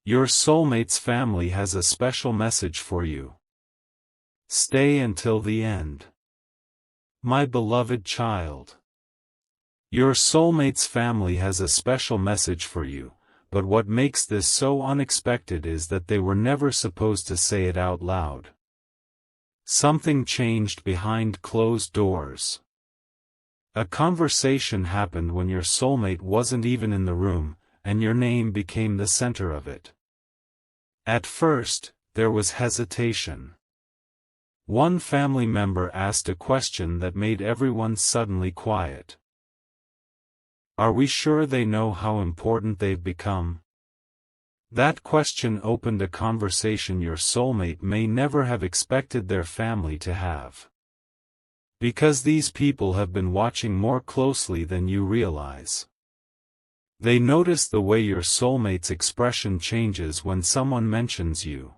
Your soulmate's family has a special message for you. Stay until the end. My beloved child. Your soulmate's family has a special message for you, but what makes this so unexpected is that they were never supposed to say it out loud. Something changed behind closed doors. A conversation happened when your soulmate wasn't even in the room, and your name became the center of it. At first, there was hesitation. One family member asked a question that made everyone suddenly quiet. Are we sure they know how important they've become? That question opened a conversation your soulmate may never have expected their family to have. Because these people have been watching more closely than you realize. They notice the way your soulmate's expression changes when someone mentions you.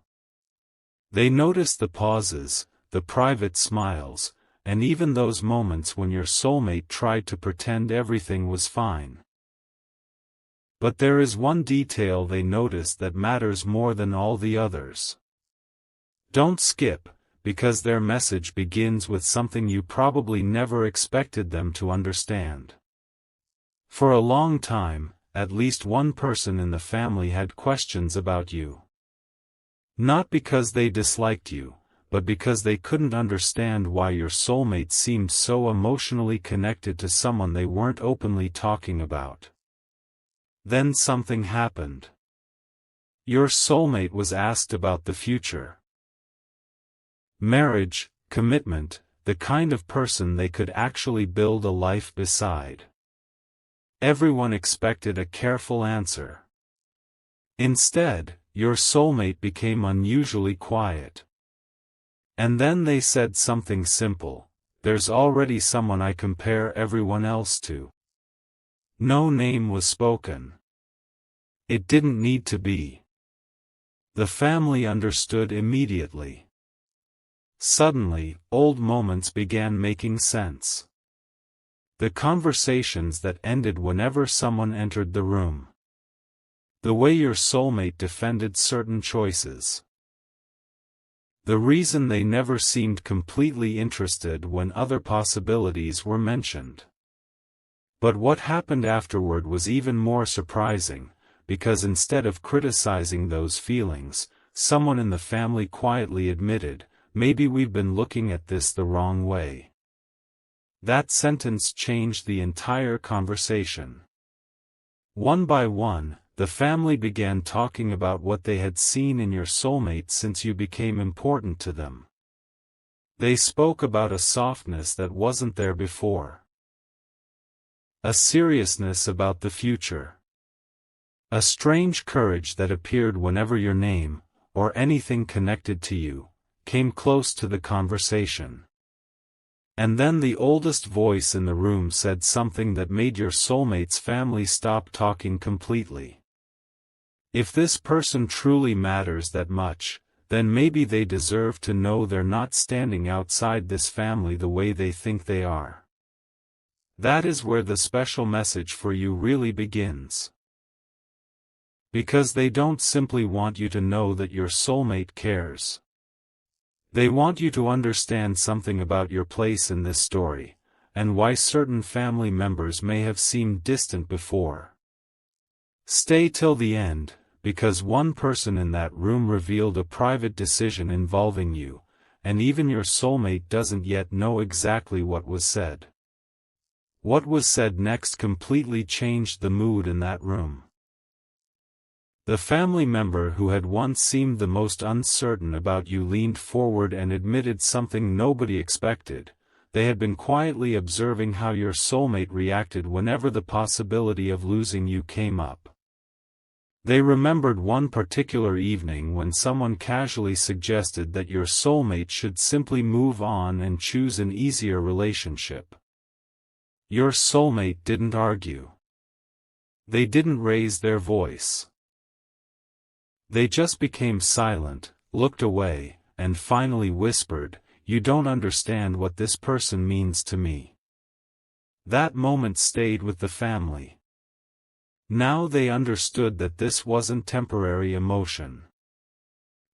They notice the pauses, the private smiles, and even those moments when your soulmate tried to pretend everything was fine. But there is one detail they notice that matters more than all the others. Don't skip, because their message begins with something you probably never expected them to understand. For a long time, at least one person in the family had questions about you. Not because they disliked you, but because they couldn't understand why your soulmate seemed so emotionally connected to someone they weren't openly talking about. Then something happened. Your soulmate was asked about the future. Marriage, commitment, the kind of person they could actually build a life beside. Everyone expected a careful answer. Instead, your soulmate became unusually quiet. And then they said something simple: there's already someone I compare everyone else to. No name was spoken. It didn't need to be. The family understood immediately. Suddenly, old moments began making sense. The conversations that ended whenever someone entered the room. The way your soulmate defended certain choices. The reason they never seemed completely interested when other possibilities were mentioned. But what happened afterward was even more surprising, because instead of criticizing those feelings, someone in the family quietly admitted, "Maybe we've been looking at this the wrong way." That sentence changed the entire conversation. One by one, the family began talking about what they had seen in your soulmate since you became important to them. They spoke about a softness that wasn't there before. A seriousness about the future. A strange courage that appeared whenever your name, or anything connected to you, came close to the conversation. And then the oldest voice in the room said something that made your soulmate's family stop talking completely. If this person truly matters that much, then maybe they deserve to know they're not standing outside this family the way they think they are. That is where the special message for you really begins. Because they don't simply want you to know that your soulmate cares. They want you to understand something about your place in this story, and why certain family members may have seemed distant before. Stay till the end, because one person in that room revealed a private decision involving you, and even your soulmate doesn't yet know exactly what was said. What was said next completely changed the mood in that room. The family member who had once seemed the most uncertain about you leaned forward and admitted something nobody expected. They had been quietly observing how your soulmate reacted whenever the possibility of losing you came up. They remembered one particular evening when someone casually suggested that your soulmate should simply move on and choose an easier relationship. Your soulmate didn't argue. They didn't raise their voice. They just became silent, looked away, and finally whispered, "You don't understand what this person means to me." That moment stayed with the family. Now they understood that this wasn't temporary emotion.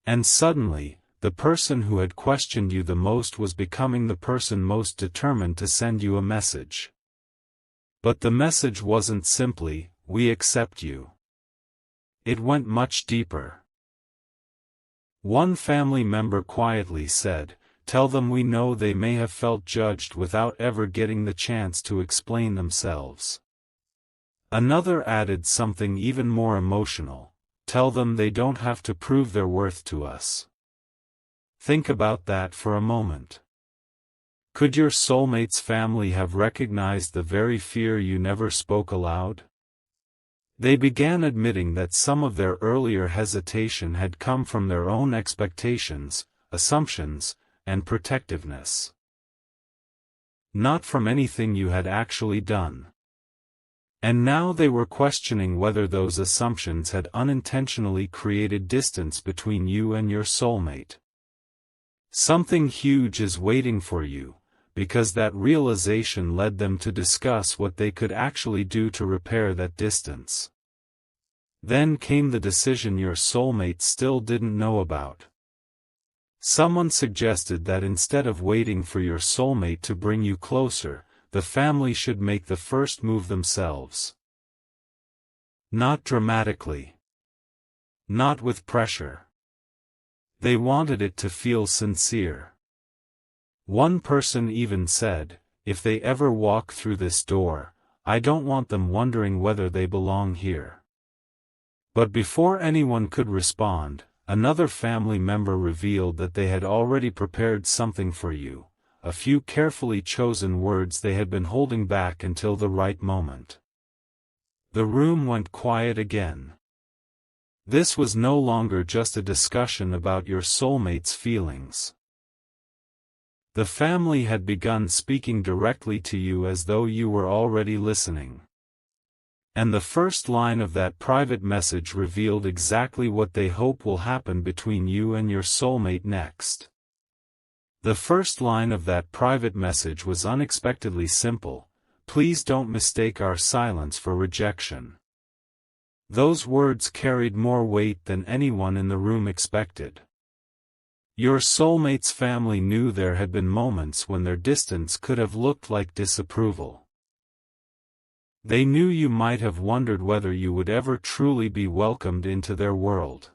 And suddenly, the person who had questioned you the most was becoming the person most determined to send you a message. But the message wasn't simply, "We accept you." It went much deeper. One family member quietly said, "Tell them we know." They may have felt judged without ever getting the chance to explain themselves. Another added something even more emotional, "Tell them they don't have to prove their worth to us." Think about that for a moment. Could your soulmate's family have recognized the very fear you never spoke aloud? They began admitting that some of their earlier hesitation had come from their own expectations, assumptions, and protectiveness. Not from anything you had actually done. And now they were questioning whether those assumptions had unintentionally created distance between you and your soulmate. Something huge is waiting for you, because that realization led them to discuss what they could actually do to repair that distance. Then came the decision your soulmate still didn't know about. Someone suggested that instead of waiting for your soulmate to bring you closer, the family should make the first move themselves. Not dramatically. Not with pressure. They wanted it to feel sincere. One person even said, "If they ever walk through this door, I don't want them wondering whether they belong here." But before anyone could respond, another family member revealed that they had already prepared something for you, a few carefully chosen words they had been holding back until the right moment. The room went quiet again. This was no longer just a discussion about your soulmate's feelings. The family had begun speaking directly to you as though you were already listening. And the first line of that private message revealed exactly what they hope will happen between you and your soulmate next. The first line of that private message was unexpectedly simple: "Please don't mistake our silence for rejection." Those words carried more weight than anyone in the room expected. Your soulmate's family knew there had been moments when their distance could have looked like disapproval. They knew you might have wondered whether you would ever truly be welcomed into their world.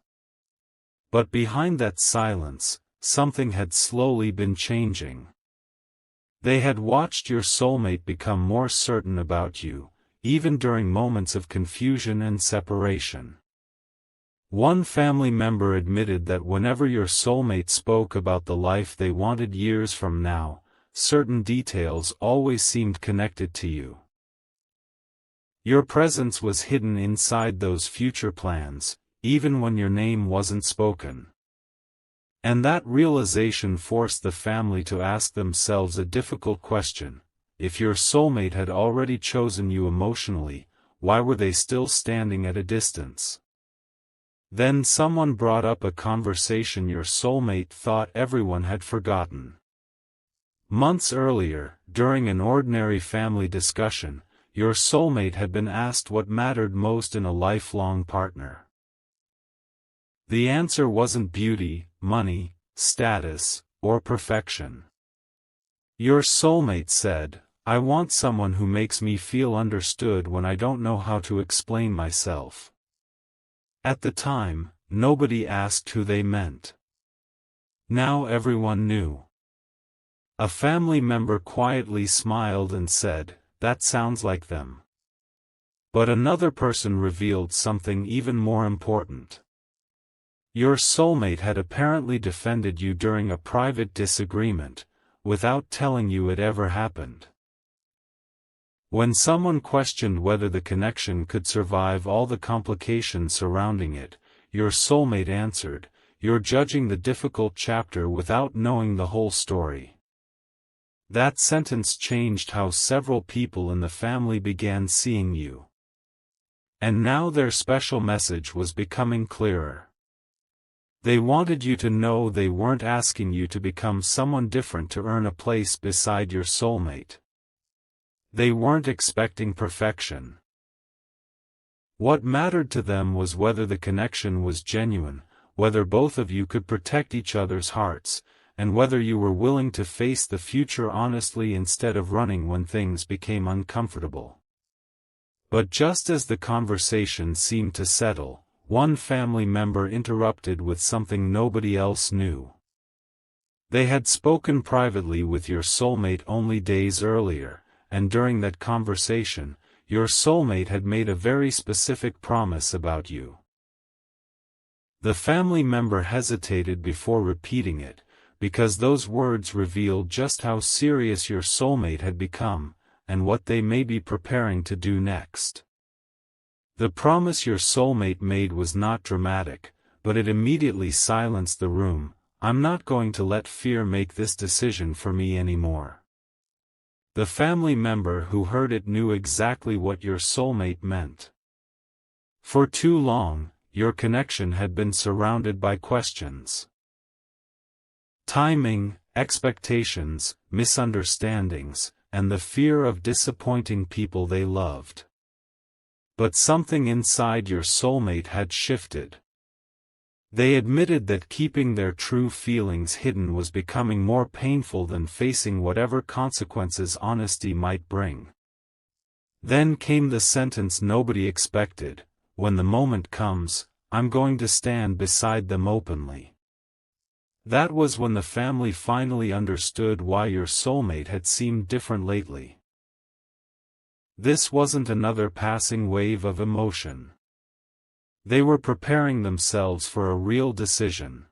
But behind that silence, something had slowly been changing. They had watched your soulmate become more certain about you, even during moments of confusion and separation. One family member admitted that whenever your soulmate spoke about the life they wanted years from now, certain details always seemed connected to you. Your presence was hidden inside those future plans, even when your name wasn't spoken. And that realization forced the family to ask themselves a difficult question: if your soulmate had already chosen you emotionally, why were they still standing at a distance? Then someone brought up a conversation your soulmate thought everyone had forgotten. Months earlier, during an ordinary family discussion, your soulmate had been asked what mattered most in a lifelong partner. The answer wasn't beauty, money, status, or perfection. Your soulmate said, "I want someone who makes me feel understood when I don't know how to explain myself." At the time, nobody asked who they meant. Now everyone knew. A family member quietly smiled and said, "That sounds like them." But another person revealed something even more important. Your soulmate had apparently defended you during a private disagreement, without telling you it ever happened. When someone questioned whether the connection could survive all the complications surrounding it, your soulmate answered, "You're judging the difficult chapter without knowing the whole story." That sentence changed how several people in the family began seeing you. And now their special message was becoming clearer. They wanted you to know they weren't asking you to become someone different to earn a place beside your soulmate. They weren't expecting perfection. What mattered to them was whether the connection was genuine, whether both of you could protect each other's hearts, and whether you were willing to face the future honestly instead of running when things became uncomfortable. But just as the conversation seemed to settle, one family member interrupted with something nobody else knew. They had spoken privately with your soulmate only days earlier, and during that conversation, your soulmate had made a very specific promise about you. The family member hesitated before repeating it, because those words revealed just how serious your soulmate had become, and what they may be preparing to do next. The promise your soulmate made was not dramatic, but it immediately silenced the room. I'm not going to let fear make this decision for me anymore. The family member who heard it knew exactly what your soulmate meant. For too long, your connection had been surrounded by questions. Timing, expectations, misunderstandings, and the fear of disappointing people they loved. But something inside your soulmate had shifted. They admitted that keeping their true feelings hidden was becoming more painful than facing whatever consequences honesty might bring. Then came the sentence nobody expected, "When the moment comes, I'm going to stand beside them openly." That was when the family finally understood why your soulmate had seemed different lately. This wasn't another passing wave of emotion. They were preparing themselves for a real decision.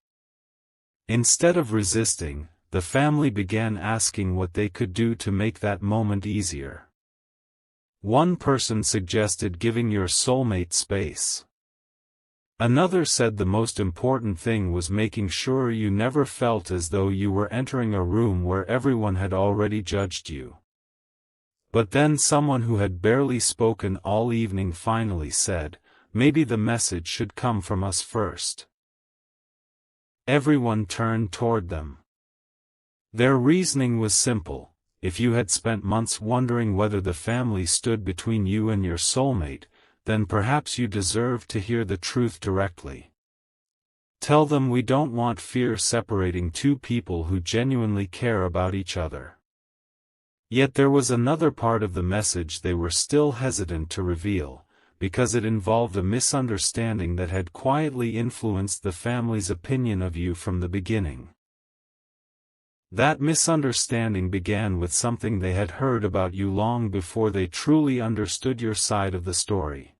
Instead of resisting, the family began asking what they could do to make that moment easier. One person suggested giving your soulmate space. Another said the most important thing was making sure you never felt as though you were entering a room where everyone had already judged you. But then someone who had barely spoken all evening finally said, "Maybe the message should come from us first." Everyone turned toward them. Their reasoning was simple: if you had spent months wondering whether the family stood between you and your soulmate, then perhaps you deserved to hear the truth directly. Tell them we don't want fear separating two people who genuinely care about each other. Yet there was another part of the message they were still hesitant to reveal, because it involved a misunderstanding that had quietly influenced the family's opinion of you from the beginning. That misunderstanding began with something they had heard about you long before they truly understood your side of the story.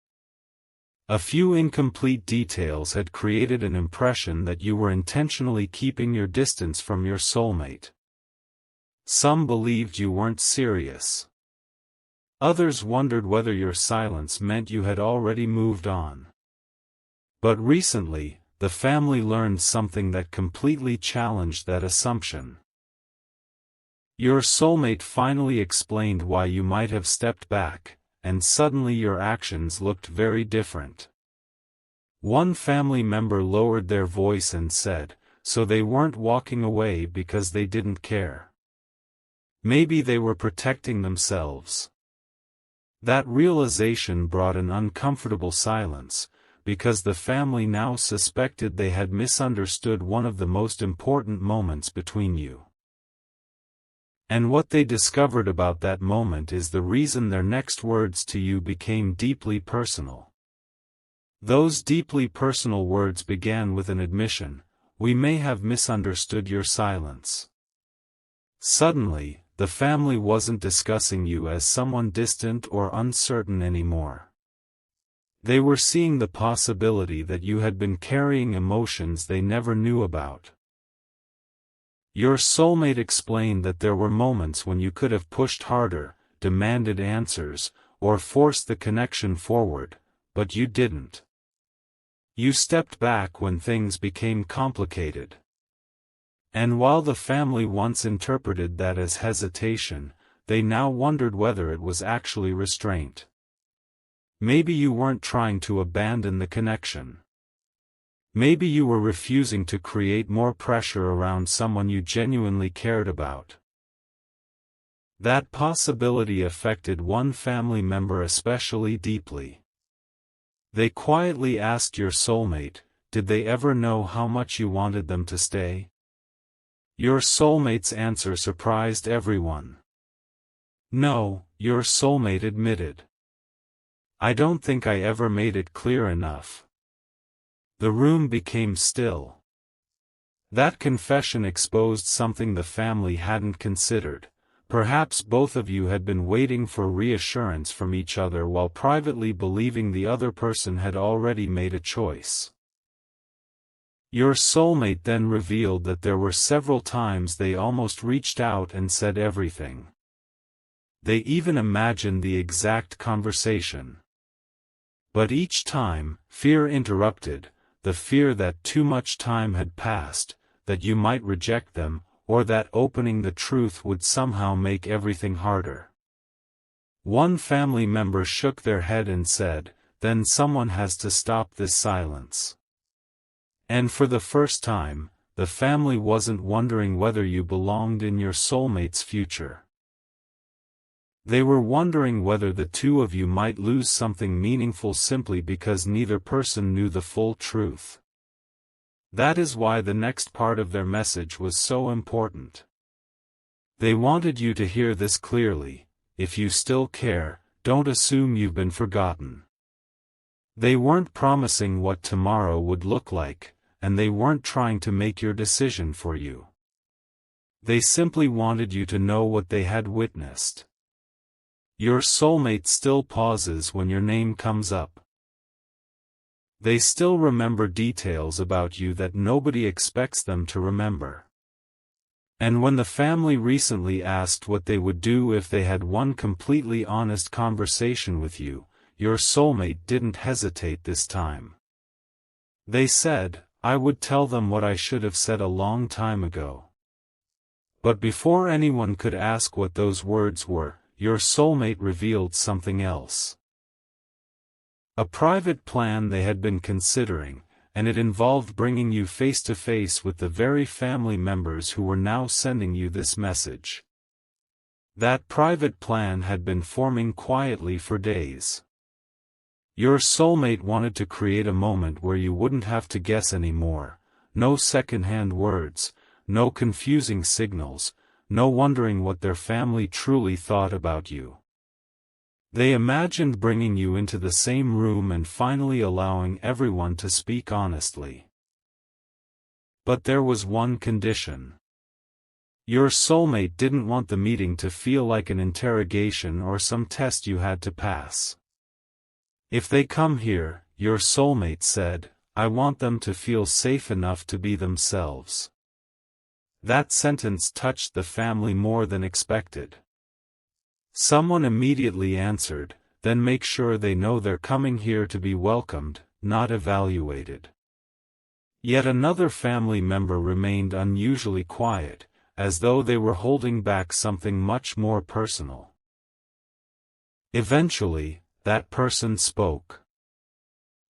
A few incomplete details had created an impression that you were intentionally keeping your distance from your soulmate. Some believed you weren't serious. Others wondered whether your silence meant you had already moved on. But recently, the family learned something that completely challenged that assumption. Your soulmate finally explained why you might have stepped back, and suddenly your actions looked very different. One family member lowered their voice and said, "So they weren't walking away because they didn't care. Maybe they were protecting themselves." That realization brought an uncomfortable silence, because the family now suspected they had misunderstood one of the most important moments between you. And what they discovered about that moment is the reason their next words to you became deeply personal. Those deeply personal words began with an admission: "We may have misunderstood your silence." Suddenly, the family wasn't discussing you as someone distant or uncertain anymore. They were seeing the possibility that you had been carrying emotions they never knew about. Your soulmate explained that there were moments when you could have pushed harder, demanded answers, or forced the connection forward, but you didn't. You stepped back when things became complicated. And while the family once interpreted that as hesitation, they now wondered whether it was actually restraint. Maybe you weren't trying to abandon the connection. Maybe you were refusing to create more pressure around someone you genuinely cared about. That possibility affected one family member especially deeply. They quietly asked your soulmate, did they ever know how much you wanted them to stay? Your soulmate's answer surprised everyone. No, your soulmate admitted. I don't think I ever made it clear enough. The room became still. That confession exposed something the family hadn't considered. Perhaps both of you had been waiting for reassurance from each other while privately believing the other person had already made a choice. Your soulmate then revealed that there were several times they almost reached out and said everything. They even imagined the exact conversation. But each time, fear interrupted, the fear that too much time had passed, that you might reject them, or that opening the truth would somehow make everything harder. One family member shook their head and said, "Then someone has to stop this silence." And for the first time, the family wasn't wondering whether you belonged in your soulmate's future. They were wondering whether the two of you might lose something meaningful simply because neither person knew the full truth. That is why the next part of their message was so important. They wanted you to hear this clearly: if you still care, don't assume you've been forgotten. They weren't promising what tomorrow would look like, and they weren't trying to make your decision for you. They simply wanted you to know what they had witnessed. Your soulmate still pauses when your name comes up. They still remember details about you that nobody expects them to remember. And when the family recently asked what they would do if they had one completely honest conversation with you, your soulmate didn't hesitate this time. They said, "I would tell them what I should have said a long time ago." But before anyone could ask what those words were, your soulmate revealed something else. A private plan they had been considering, and it involved bringing you face to face with the very family members who were now sending you this message. That private plan had been forming quietly for days. Your soulmate wanted to create a moment where you wouldn't have to guess anymore, no second-hand words, no confusing signals, no wondering what their family truly thought about you. They imagined bringing you into the same room and finally allowing everyone to speak honestly. But there was one condition. Your soulmate didn't want the meeting to feel like an interrogation or some test you had to pass. If they come here, your soulmate said, I want them to feel safe enough to be themselves. That sentence touched the family more than expected. Someone immediately answered, then make sure they know they're coming here to be welcomed, not evaluated. Yet another family member remained unusually quiet, as though they were holding back something much more personal. Eventually, that person spoke.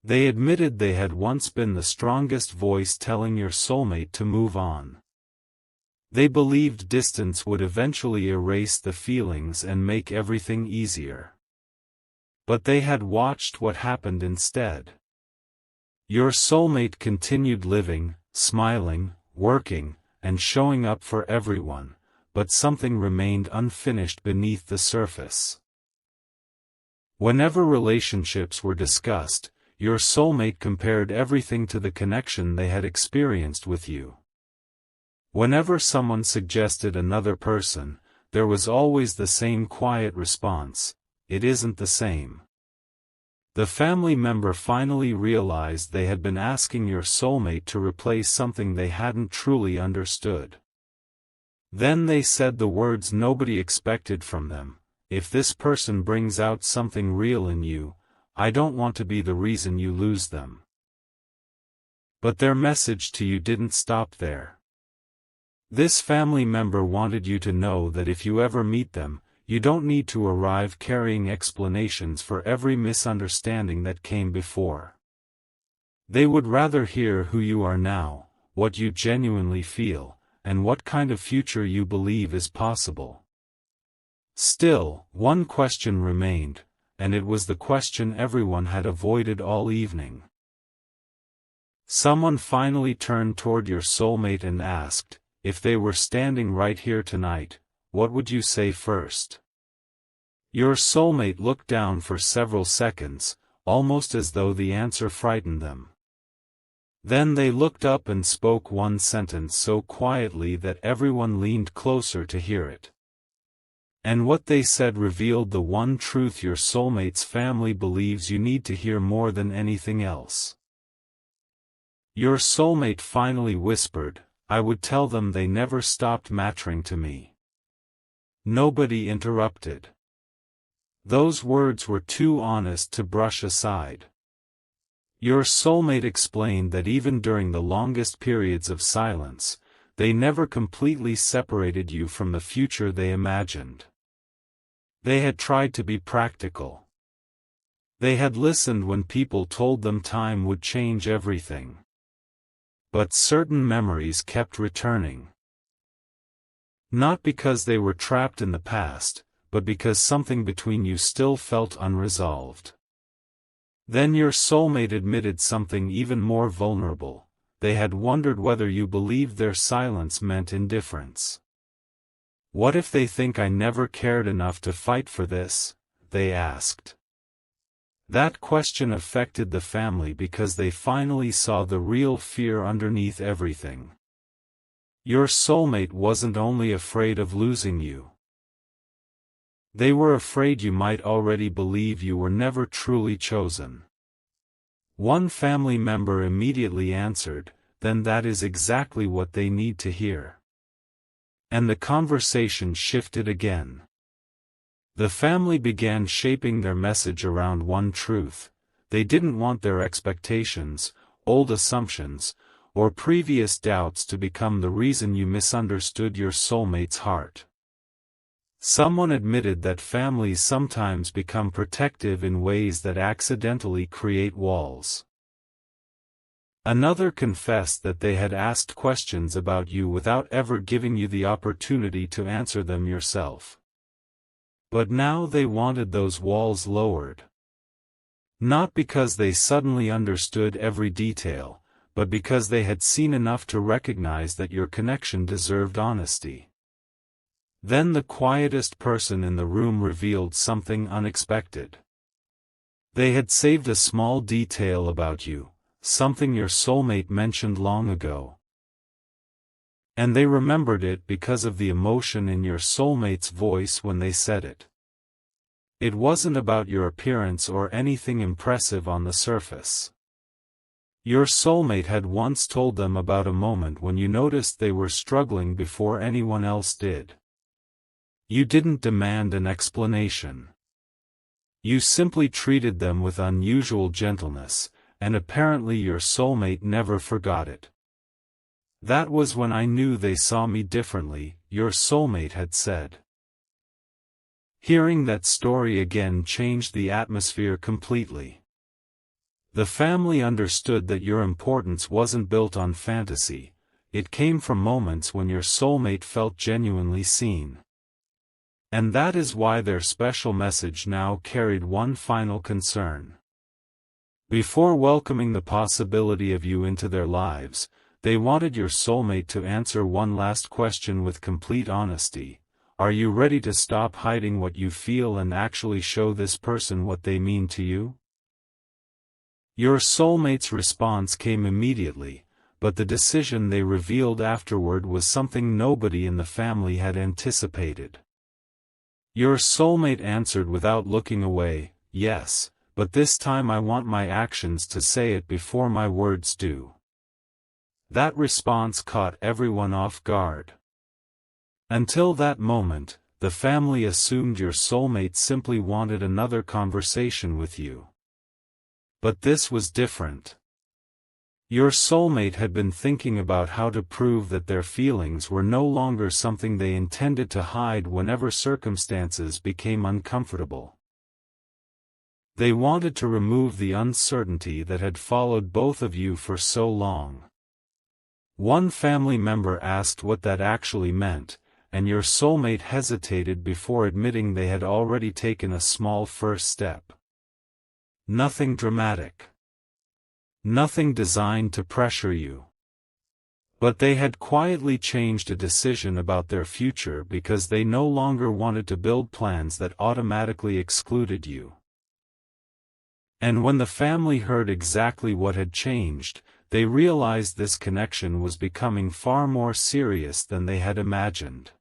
They admitted they had once been the strongest voice telling your soulmate to move on. They believed distance would eventually erase the feelings and make everything easier. But they had watched what happened instead. Your soulmate continued living, smiling, working, and showing up for everyone, but something remained unfinished beneath the surface. Whenever relationships were discussed, your soulmate compared everything to the connection they had experienced with you. Whenever someone suggested another person, there was always the same quiet response, it isn't the same. The family member finally realized they had been asking your soulmate to replace something they hadn't truly understood. Then they said the words nobody expected from them, if this person brings out something real in you, I don't want to be the reason you lose them. But their message to you didn't stop there. This family member wanted you to know that if you ever meet them, you don't need to arrive carrying explanations for every misunderstanding that came before. They would rather hear who you are now, what you genuinely feel, and what kind of future you believe is possible. Still, one question remained: and it was the question everyone had avoided all evening. Someone finally turned toward your soulmate and asked, "If they were standing right here tonight, what would you say first?" Your soulmate looked down for several seconds, almost as though the answer frightened them. Then they looked up and spoke one sentence so quietly that everyone leaned closer to hear it. And what they said revealed the one truth your soulmate's family believes you need to hear more than anything else. Your soulmate finally whispered, "I would tell them they never stopped mattering to me." Nobody interrupted. Those words were too honest to brush aside. Your soulmate explained that even during the longest periods of silence, they never completely separated you from the future they imagined. They had tried to be practical. They had listened when people told them time would change everything. But certain memories kept returning. Not because they were trapped in the past, but because something between you still felt unresolved. Then your soulmate admitted something even more vulnerable. They had wondered whether you believed their silence meant indifference. "What if they think I never cared enough to fight for this?" they asked. That question affected the family because they finally saw the real fear underneath everything. Your soulmate wasn't only afraid of losing you. They were afraid you might already believe you were never truly chosen. One family member immediately answered, "Then that is exactly what they need to hear." And the conversation shifted again. The family began shaping their message around one truth: they didn't want their expectations, old assumptions, or previous doubts to become the reason you misunderstood your soulmate's heart. Someone admitted that families sometimes become protective in ways that accidentally create walls. Another confessed that they had asked questions about you without ever giving you the opportunity to answer them yourself. But now they wanted those walls lowered. Not because they suddenly understood every detail, but because they had seen enough to recognize that your connection deserved honesty. Then the quietest person in the room revealed something unexpected. They had saved a small detail about you, something your soulmate mentioned long ago. And they remembered it because of the emotion in your soulmate's voice when they said it. It wasn't about your appearance or anything impressive on the surface. Your soulmate had once told them about a moment when you noticed they were struggling before anyone else did. You didn't demand an explanation. You simply treated them with unusual gentleness, and apparently your soulmate never forgot it. "That was when I knew they saw me differently," your soulmate had said. Hearing that story again changed the atmosphere completely. The family understood that your importance wasn't built on fantasy, it came from moments when your soulmate felt genuinely seen. And that is why their special message now carried one final concern. Before welcoming the possibility of you into their lives, they wanted your soulmate to answer one last question with complete honesty: are you ready to stop hiding what you feel and actually show this person what they mean to you? Your soulmate's response came immediately, but the decision they revealed afterward was something nobody in the family had anticipated. Your soulmate answered without looking away, "Yes, but this time I want my actions to say it before my words do." That response caught everyone off guard. Until that moment, the family assumed your soulmate simply wanted another conversation with you. But this was different. Your soulmate had been thinking about how to prove that their feelings were no longer something they intended to hide whenever circumstances became uncomfortable. They wanted to remove the uncertainty that had followed both of you for so long. One family member asked what that actually meant, and your soulmate hesitated before admitting they had already taken a small first step. Nothing dramatic. Nothing designed to pressure you. But they had quietly changed a decision about their future because they no longer wanted to build plans that automatically excluded you. And when the family heard exactly what had changed, they realized this connection was becoming far more serious than they had imagined.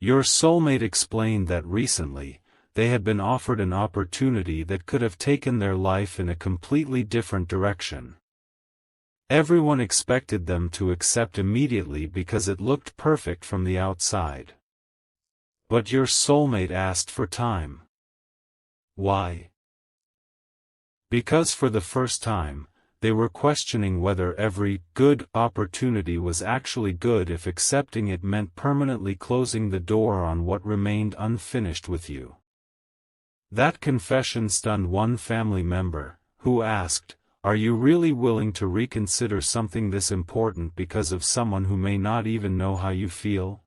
Your soulmate explained that recently, they had been offered an opportunity that could have taken their life in a completely different direction. Everyone expected them to accept immediately because it looked perfect from the outside. But your soulmate asked for time. Why? Because for the first time, they were questioning whether every good opportunity was actually good if accepting it meant permanently closing the door on what remained unfinished with you. That confession stunned one family member, who asked, "Are you really willing to reconsider something this important because of someone who may not even know how you feel?"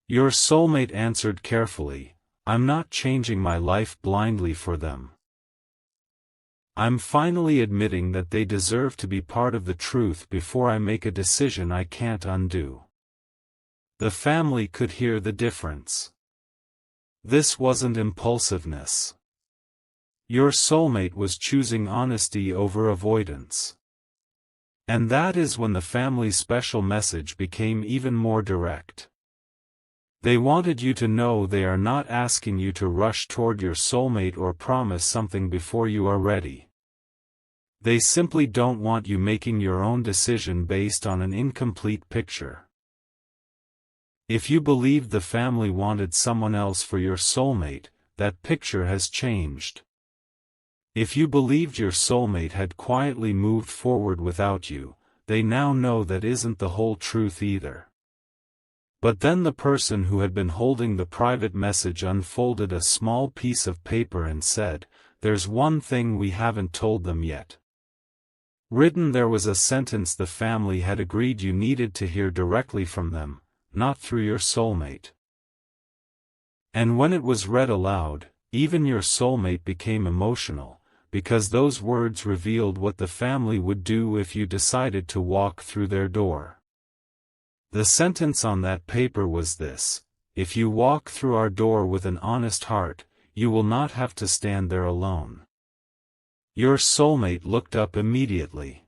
Your soulmate answered carefully, "I'm not changing my life blindly for them. I'm finally admitting that they deserve to be part of the truth before I make a decision I can't undo." The family could hear the difference. This wasn't impulsiveness. Your soulmate was choosing honesty over avoidance. And that is when the family's special message became even more direct. They wanted you to know they are not asking you to rush toward your soulmate or promise something before you are ready. They simply don't want you making your own decision based on an incomplete picture. If you believed the family wanted someone else for your soulmate, that picture has changed. If you believed your soulmate had quietly moved forward without you, they now know that isn't the whole truth either. But then the person who had been holding the private message unfolded a small piece of paper and said, "There's one thing we haven't told them yet." Written there was a sentence the family had agreed you needed to hear directly from them, not through your soulmate. And when it was read aloud, even your soulmate became emotional, because those words revealed what the family would do if you decided to walk through their door. The sentence on that paper was this: "If you walk through our door with an honest heart, you will not have to stand there alone." Your soulmate looked up immediately.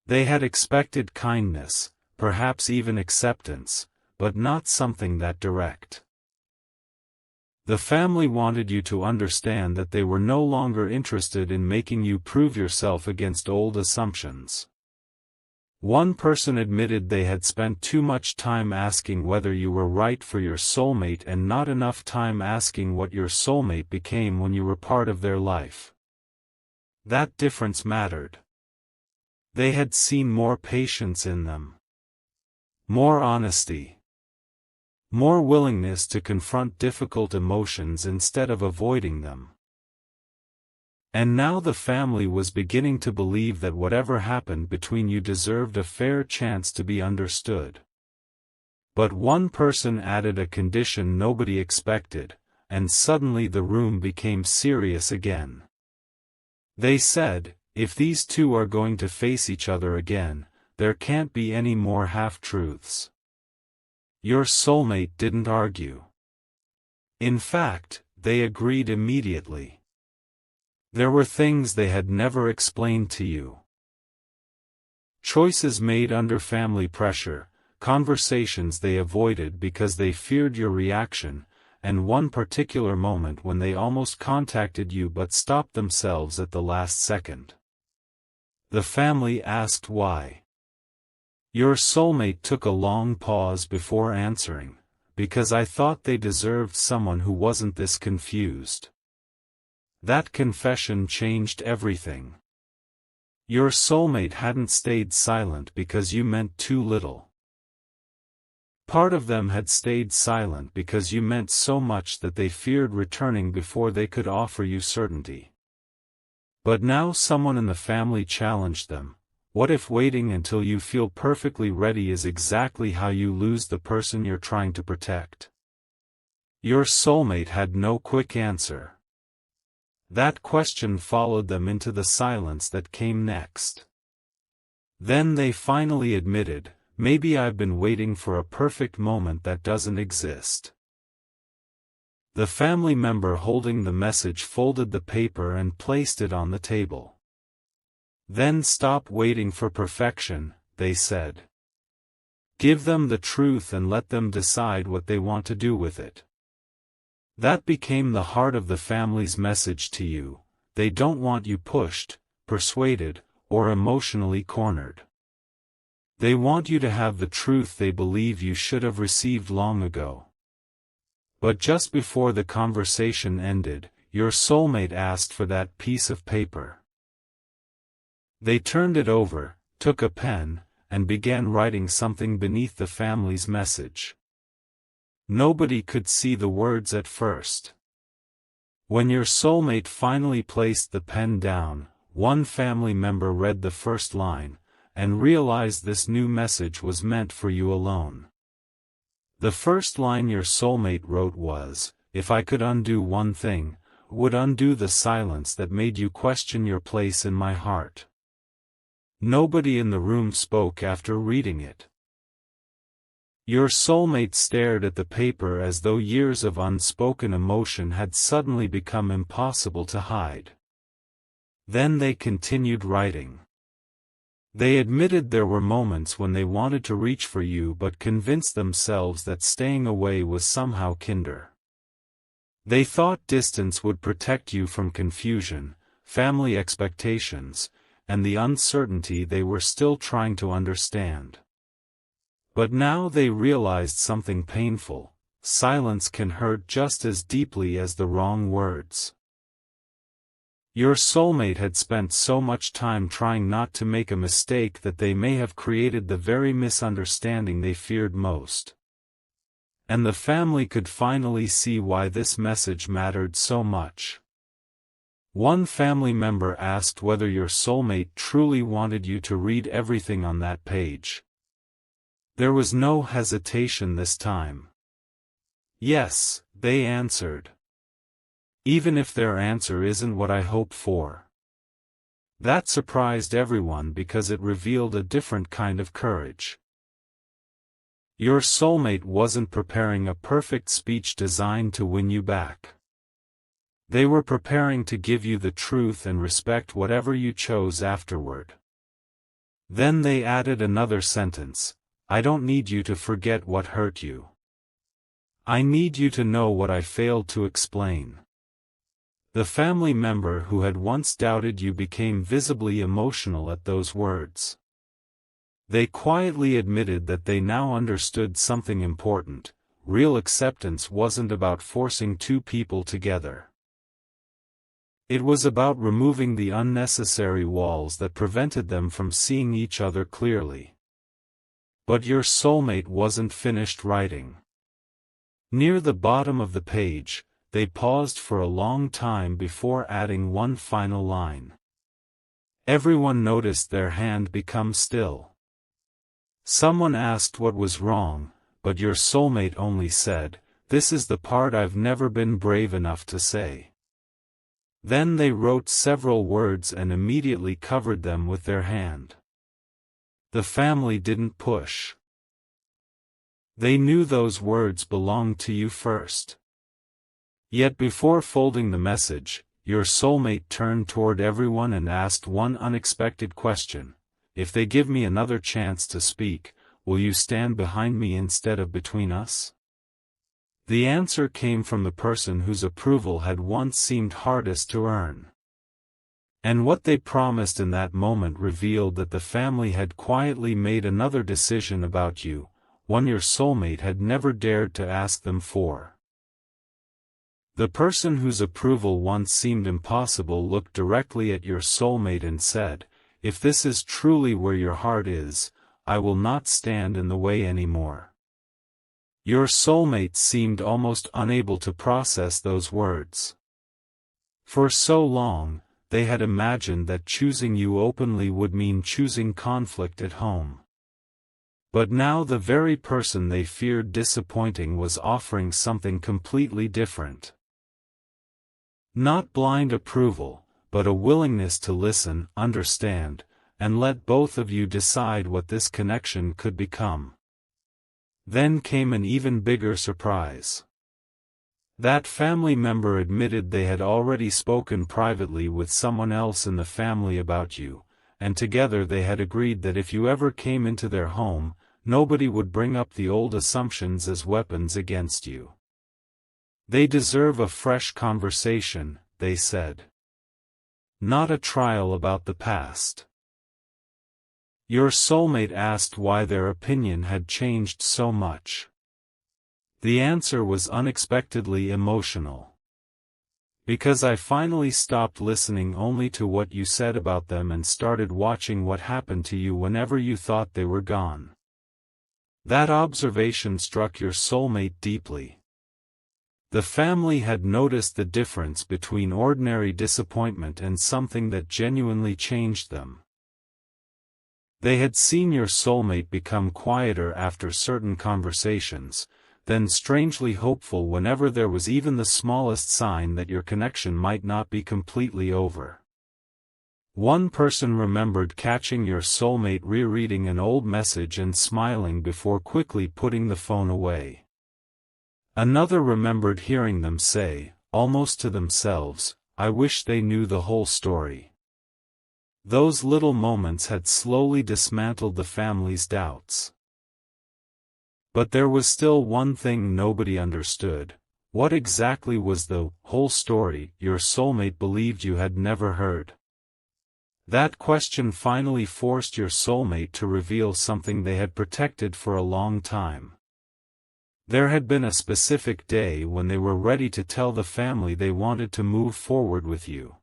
They had expected kindness, perhaps even acceptance, but not something that direct. The family wanted you to understand that they were no longer interested in making you prove yourself against old assumptions. One person admitted they had spent too much time asking whether you were right for your soulmate and not enough time asking what your soulmate became when you were part of their life. That difference mattered. They had seen more patience in them. More honesty. More willingness to confront difficult emotions instead of avoiding them. And now the family was beginning to believe that whatever happened between you deserved a fair chance to be understood. But one person added a condition nobody expected, and suddenly the room became serious again. They said, "If these two are going to face each other again, there can't be any more half-truths." Your soulmate didn't argue. In fact, they agreed immediately. There were things they had never explained to you. Choices made under family pressure, conversations they avoided because they feared your reaction, and one particular moment when they almost contacted you but stopped themselves at the last second. The family asked why. Your soulmate took a long pause before answering, "Because I thought they deserved someone who wasn't this confused." That confession changed everything. Your soulmate hadn't stayed silent because you meant too little. Part of them had stayed silent because you meant so much that they feared returning before they could offer you certainty. But now someone in the family challenged them. What if waiting until you feel perfectly ready is exactly how you lose the person you're trying to protect? Your soulmate had no quick answer. That question followed them into the silence that came next. Then they finally admitted, "Maybe I've been waiting for a perfect moment that doesn't exist." The family member holding the message folded the paper and placed it on the table. "Then stop waiting for perfection," they said. "Give them the truth and let them decide what they want to do with it." That became the heart of the family's message to you. They don't want you pushed, persuaded, or emotionally cornered. They want you to have the truth they believe you should have received long ago. But just before the conversation ended, your soulmate asked for that piece of paper. They turned it over, took a pen, and began writing something beneath the family's message. Nobody could see the words at first. When your soulmate finally placed the pen down, one family member read the first line, and realized this new message was meant for you alone. The first line your soulmate wrote was, "If I could undo one thing, would undo the silence that made you question your place in my heart." Nobody in the room spoke after reading it. Your soulmate stared at the paper as though years of unspoken emotion had suddenly become impossible to hide. Then they continued writing. They admitted there were moments when they wanted to reach for you but convinced themselves that staying away was somehow kinder. They thought distance would protect you from confusion, family expectations, and the uncertainty they were still trying to understand. But now they realized something painful: silence can hurt just as deeply as the wrong words. Your soulmate had spent so much time trying not to make a mistake that they may have created the very misunderstanding they feared most. And the family could finally see why this message mattered so much. One family member asked whether your soulmate truly wanted you to read everything on that page. There was no hesitation this time. "Yes," they answered. "Even if their answer isn't what I hope for." That surprised everyone because it revealed a different kind of courage. Your soulmate wasn't preparing a perfect speech designed to win you back. They were preparing to give you the truth and respect whatever you chose afterward. Then they added another sentence: "I don't need you to forget what hurt you. I need you to know what I failed to explain." The family member who had once doubted you became visibly emotional at those words. They quietly admitted that they now understood something important: real acceptance wasn't about forcing two people together. It was about removing the unnecessary walls that prevented them from seeing each other clearly. But your soulmate wasn't finished writing. Near the bottom of the page, they paused for a long time before adding one final line. Everyone noticed their hand become still. Someone asked what was wrong, but your soulmate only said, "This is the part I've never been brave enough to say." Then they wrote several words and immediately covered them with their hand. The family didn't push. They knew those words belonged to you first. Yet before folding the message, your soulmate turned toward everyone and asked one unexpected question: "If they give me another chance to speak, will you stand behind me instead of between us?" The answer came from the person whose approval had once seemed hardest to earn. And what they promised in that moment revealed that the family had quietly made another decision about you, one your soulmate had never dared to ask them for. The person whose approval once seemed impossible looked directly at your soulmate and said, "If this is truly where your heart is, I will not stand in the way anymore." Your soulmate seemed almost unable to process those words. For so long, they had imagined that choosing you openly would mean choosing conflict at home. But now the very person they feared disappointing was offering something completely different. Not blind approval, but a willingness to listen, understand, and let both of you decide what this connection could become. Then came an even bigger surprise. That family member admitted they had already spoken privately with someone else in the family about you, and together they had agreed that if you ever came into their home, nobody would bring up the old assumptions as weapons against you. They deserve a fresh conversation, they said. Not a trial about the past. Your soulmate asked why their opinion had changed so much. The answer was unexpectedly emotional. Because I finally stopped listening only to what you said about them and started watching what happened to you whenever you thought they were gone. That observation struck your soulmate deeply. The family had noticed the difference between ordinary disappointment and something that genuinely changed them. They had seen your soulmate become quieter after certain conversations, then strangely hopeful whenever there was even the smallest sign that your connection might not be completely over. One person remembered catching your soulmate rereading an old message and smiling before quickly putting the phone away. Another remembered hearing them say, almost to themselves, "I wish they knew the whole story." Those little moments had slowly dismantled the family's doubts. But there was still one thing nobody understood. What exactly was the whole story your soulmate believed you had never heard? That question finally forced your soulmate to reveal something they had protected for a long time. There had been a specific day when they were ready to tell the family they wanted to move forward with you.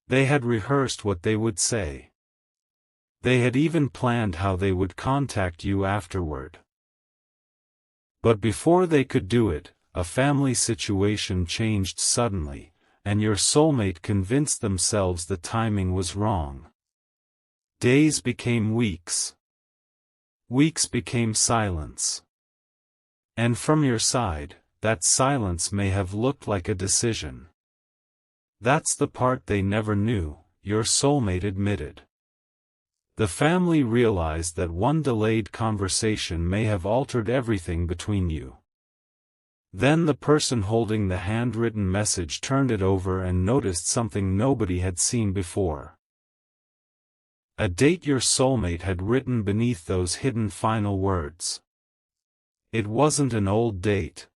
They had rehearsed what they would say. They had even planned how they would contact you afterward. But before they could do it, a family situation changed suddenly, and your soulmate convinced themselves the timing was wrong. Days became weeks. Weeks became silence. And from your side, that silence may have looked like a decision. That's the part they never knew, your soulmate admitted. The family realized that one delayed conversation may have altered everything between you. Then the person holding the handwritten message turned it over and noticed something nobody had seen before. A date your soulmate had written beneath those hidden final words. It wasn't an old date.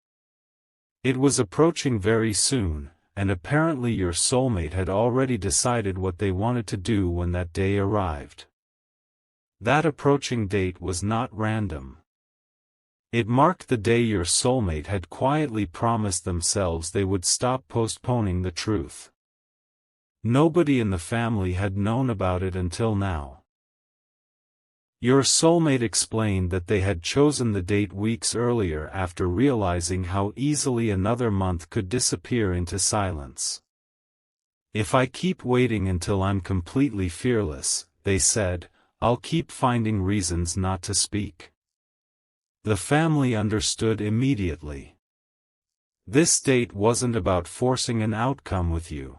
It was approaching very soon, and apparently your soulmate had already decided what they wanted to do when that day arrived. That approaching date was not random. It marked the day your soulmate had quietly promised themselves they would stop postponing the truth. Nobody in the family had known about it until now. Your soulmate explained that they had chosen the date weeks earlier after realizing how easily another month could disappear into silence. If I keep waiting until I'm completely fearless, they said, I'll keep finding reasons not to speak. The family understood immediately. This date wasn't about forcing an outcome with you.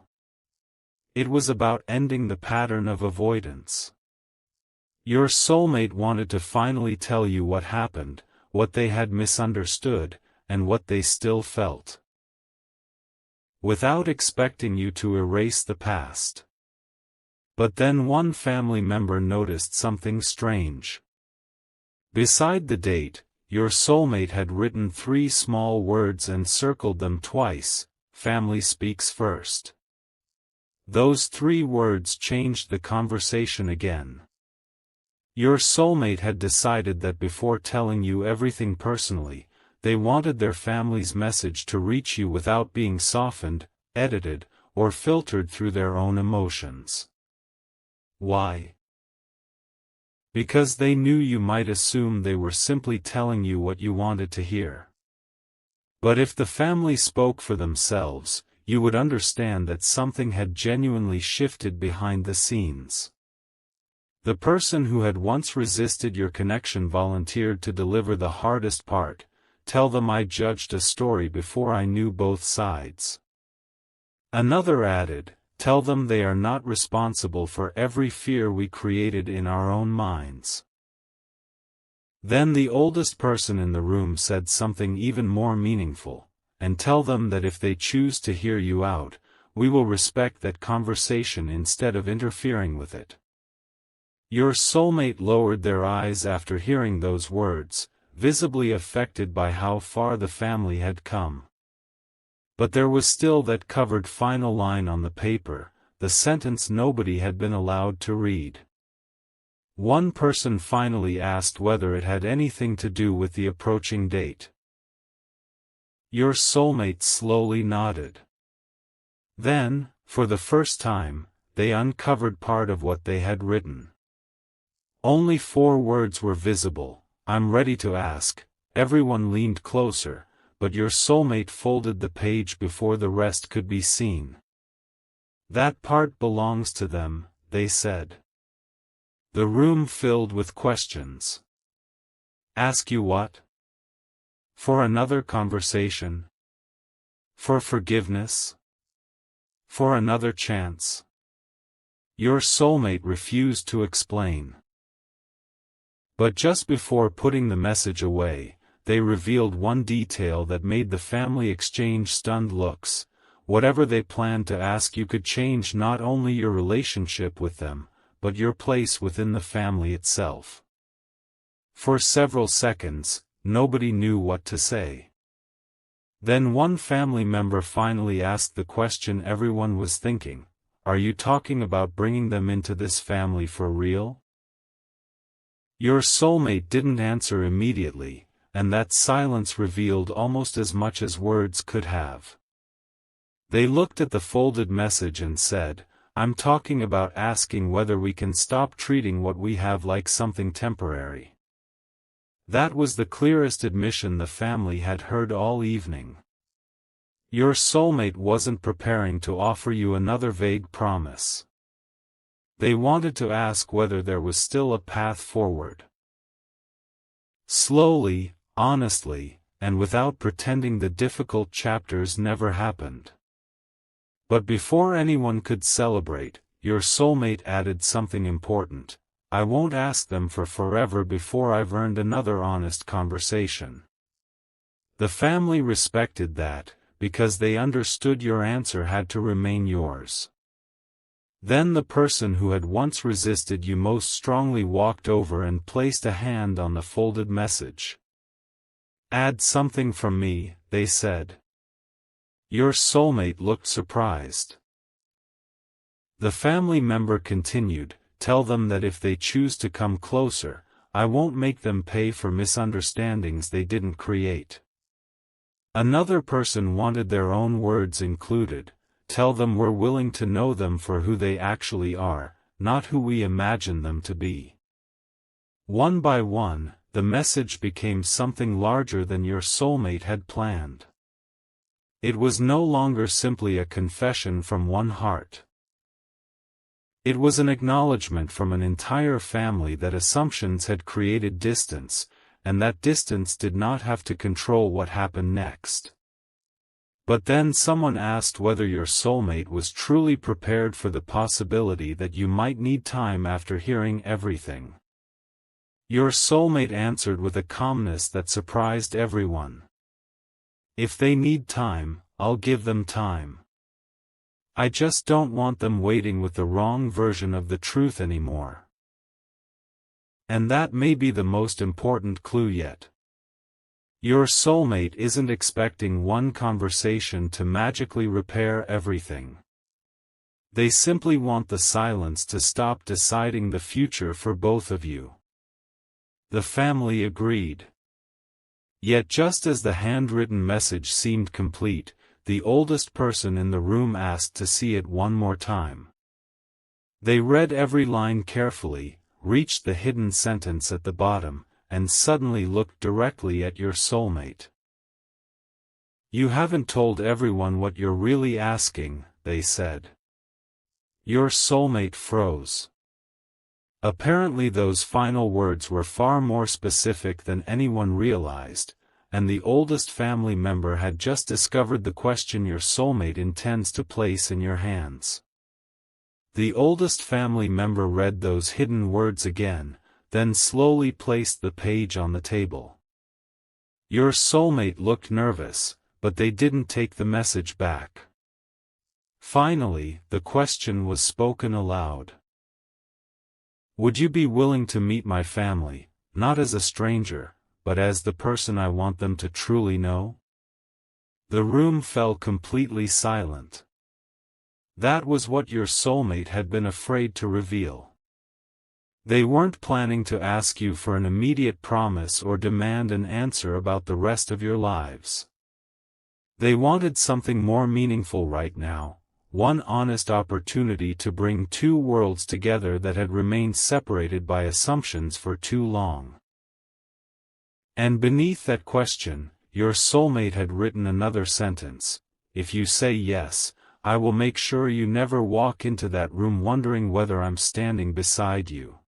It was about ending the pattern of avoidance. Your soulmate wanted to finally tell you what happened, what they had misunderstood, and what they still felt. Without expecting you to erase the past. But then one family member noticed something strange. Beside the date, your soulmate had written 3 small words and circled them twice, "Family speaks first." Those 3 words changed the conversation again. Your soulmate had decided that before telling you everything personally, they wanted their family's message to reach you without being softened, edited, or filtered through their own emotions. Why? Because they knew you might assume they were simply telling you what you wanted to hear. But if the family spoke for themselves, you would understand that something had genuinely shifted behind the scenes. The person who had once resisted your connection volunteered to deliver the hardest part. Tell them I judged a story before I knew both sides. Another added, tell them they are not responsible for every fear we created in our own minds. Then the oldest person in the room said something even more meaningful, and tell them that if they choose to hear you out, we will respect that conversation instead of interfering with it. Your soulmate lowered their eyes after hearing those words, visibly affected by how far the family had come. But there was still that covered final line on the paper, the sentence nobody had been allowed to read. One person finally asked whether it had anything to do with the approaching date. Your soulmate slowly nodded. Then, for the first time, they uncovered part of what they had written. Only 4 words were visible. I'm ready to ask. Everyone leaned closer, but your soulmate folded the page before the rest could be seen. That part belongs to them, they said. The room filled with questions. Ask you what? For another conversation? For forgiveness? For another chance? Your soulmate refused to explain. But just before putting the message away, they revealed one detail that made the family exchange stunned looks. Whatever they planned to ask you could change not only your relationship with them, but your place within the family itself. For several seconds, nobody knew what to say. Then one family member finally asked the question everyone was thinking, are you talking about bringing them into this family for real? Your soulmate didn't answer immediately, and that silence revealed almost as much as words could have. They looked at the folded message and said, I'm talking about asking whether we can stop treating what we have like something temporary. That was the clearest admission the family had heard all evening. Your soulmate wasn't preparing to offer you another vague promise. They wanted to ask whether there was still a path forward. Slowly, honestly, and without pretending the difficult chapters never happened. But before anyone could celebrate, your soulmate added something important. I won't ask them for forever before I've earned another honest conversation. The family respected that, because they understood your answer had to remain yours. Then the person who had once resisted you most strongly walked over and placed a hand on the folded message. Add something from me, they said. Your soulmate looked surprised. The family member continued, tell them that if they choose to come closer, I won't make them pay for misunderstandings they didn't create. Another person wanted their own words included, tell them we're willing to know them for who they actually are, not who we imagine them to be. One by one, the message became something larger than your soulmate had planned. It was no longer simply a confession from one heart. It was an acknowledgement from an entire family that assumptions had created distance, and that distance did not have to control what happened next. But then someone asked whether your soulmate was truly prepared for the possibility that you might need time after hearing everything. Your soulmate answered with a calmness that surprised everyone. If they need time, I'll give them time. I just don't want them waiting with the wrong version of the truth anymore. And that may be the most important clue yet. Your soulmate isn't expecting one conversation to magically repair everything. They simply want the silence to stop deciding the future for both of you. The family agreed. Yet just as the handwritten message seemed complete, the oldest person in the room asked to see it one more time. They read every line carefully, reached the hidden sentence at the bottom, and suddenly looked directly at your soulmate. You haven't told everyone what you're really asking, they said. Your soulmate froze. Apparently those final words were far more specific than anyone realized, and the oldest family member had just discovered the question your soulmate intends to place in your hands. The oldest family member read those hidden words again, then slowly placed the page on the table. Your soulmate looked nervous, but they didn't take the message back. Finally, the question was spoken aloud. Would you be willing to meet my family, not as a stranger, but as the person I want them to truly know? The room fell completely silent. That was what your soulmate had been afraid to reveal. They weren't planning to ask you for an immediate promise or demand an answer about the rest of your lives. They wanted something more meaningful right now, one honest opportunity to bring two worlds together that had remained separated by assumptions for too long. And beneath that question, your soulmate had written another sentence: if you say yes, I will make sure you never walk into that room wondering whether I'm standing beside you.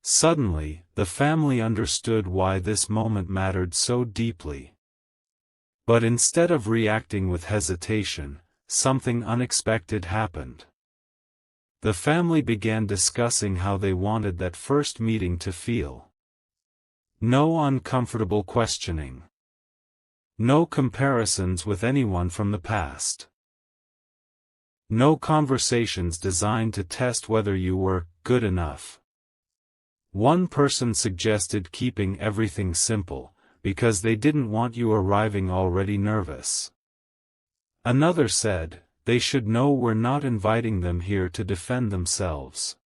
Suddenly, the family understood why this moment mattered so deeply. But instead of reacting with hesitation, something unexpected happened. The family began discussing how they wanted that first meeting to feel. No uncomfortable questioning. No comparisons with anyone from the past. No conversations designed to test whether you were good enough. One person suggested keeping everything simple, because they didn't want you arriving already nervous. Another said, they should know we're not inviting them here to defend themselves.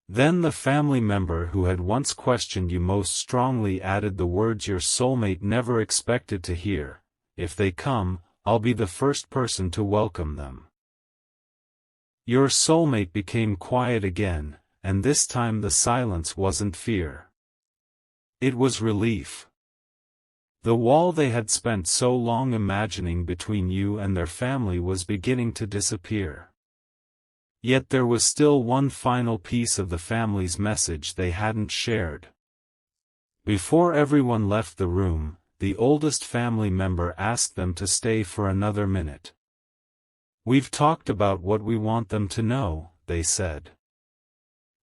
Then the family member who had once questioned you most strongly added the words your soulmate never expected to hear: if they come, I'll be the first person to welcome them. Your soulmate became quiet again, and this time the silence wasn't fear. It was relief. The wall they had spent so long imagining between you and their family was beginning to disappear. Yet there was still one final piece of the family's message they hadn't shared. Before everyone left the room, the oldest family member asked them to stay for another minute. We've talked about what we want them to know, they said.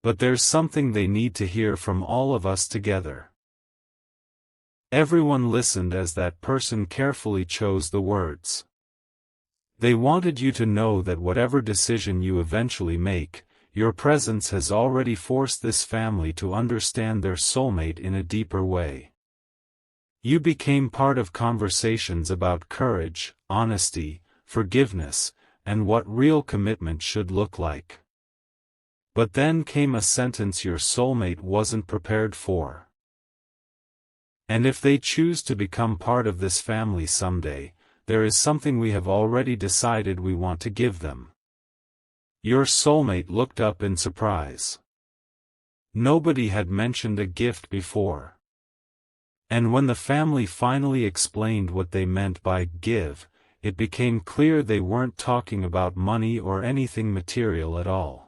But there's something they need to hear from all of us together. Everyone listened as that person carefully chose the words. They wanted you to know that whatever decision you eventually make, your presence has already forced this family to understand their soulmate in a deeper way. You became part of conversations about courage, honesty, forgiveness, and what real commitment should look like. But then came a sentence your soulmate wasn't prepared for. And if they choose to become part of this family someday, there is something we have already decided we want to give them. Your soulmate looked up in surprise. Nobody had mentioned a gift before. And when the family finally explained what they meant by give, it became clear they weren't talking about money or anything material at all.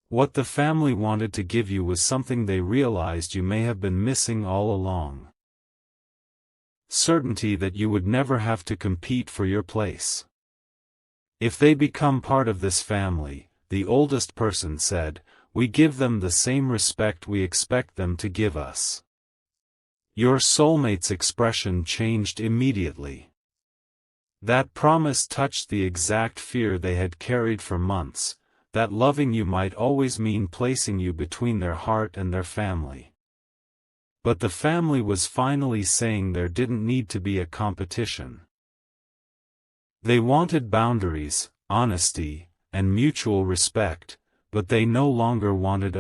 What the family wanted to give you was something they realized you may have been missing all along. Certainty that you would never have to compete for your place. If they become part of this family, the oldest person said, we give them the same respect we expect them to give us. Your soulmate's expression changed immediately. That promise touched the exact fear they had carried for months, that loving you might always mean placing you between their heart and their family. But the family was finally saying there didn't need to be a competition. They wanted boundaries, honesty, and mutual respect, but they no longer wanted